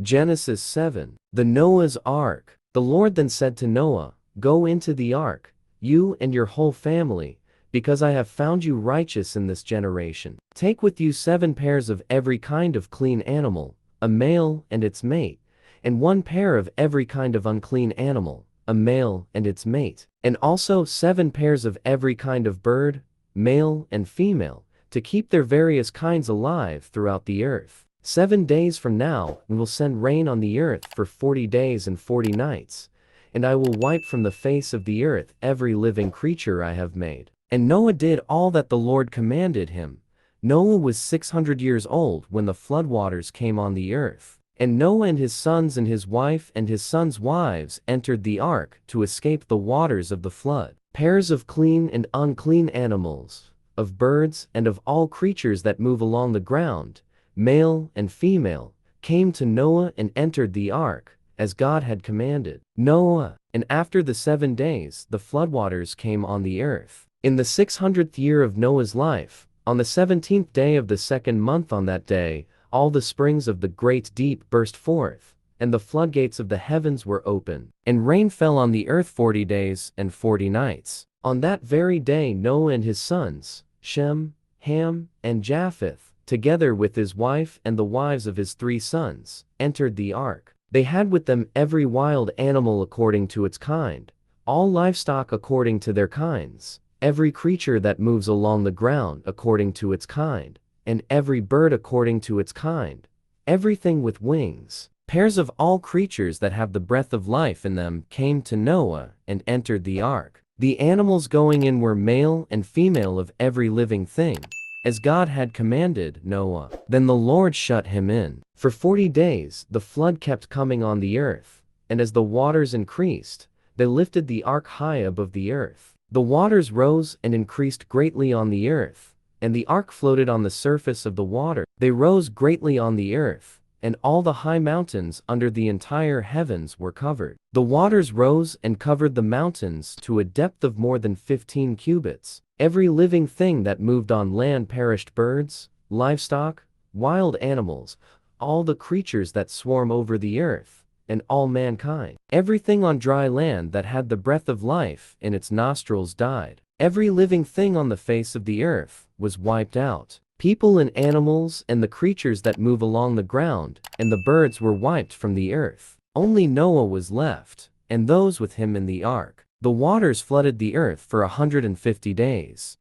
Genesis 7. The Noah's Ark. The Lord then said to Noah, "Go into the ark, you and your whole family, because I have found you righteous in this generation. Take with you 7 pairs of every kind of clean animal, a male and its mate, and 1 pair of every kind of unclean animal, a male and its mate, and also 7 pairs of every kind of bird, male and female, to keep their various kinds alive throughout the earth. 7 days from now I will send rain on the earth for 40 days and 40 nights, and I will wipe from the face of the earth every living creature I have made." And Noah did all that the Lord commanded him. Noah was 600 years old when the floodwaters came on the earth. And Noah and his sons and his wife and his sons' wives entered the ark to escape the waters of the flood. Pairs of clean and unclean animals, of birds and of all creatures that move along the ground, male and female, came to Noah and entered the ark, as God had commanded Noah. And after the 7 days the floodwaters came on the earth. In the 600th year of Noah's life, on the 17th day of the 2nd month, on that day, all the springs of the great deep burst forth, and the floodgates of the heavens were open, and rain fell on the earth 40 days and 40 nights. On that very day Noah and his sons, Shem, Ham, and Japheth, together with his wife and the wives of his 3 sons, entered the ark. They had with them every wild animal according to its kind, all livestock according to their kinds, every creature that moves along the ground according to its kind, and every bird according to its kind, everything with wings. Pairs of all creatures that have the breath of life in them came to Noah and entered the ark. The animals going in were male and female of every living thing, as God had commanded Noah. Then the Lord shut him in. For 40 days the flood kept coming on the earth, and as the waters increased, they lifted the ark high above the earth. The waters rose and increased greatly on the earth, and the ark floated on the surface of the water. They rose greatly on the earth, and all the high mountains under the entire heavens were covered. The waters rose and covered the mountains to a depth of more than 15 cubits. Every living thing that moved on land perished: birds, livestock, wild animals, all the creatures that swarm over the earth, and all mankind. Everything on dry land that had the breath of life in its nostrils died. Every living thing on the face of the earth was wiped out. People and animals and the creatures that move along the ground and the birds were wiped from the earth. Only Noah was left, and those with him in the ark. The waters flooded the earth for 150 days.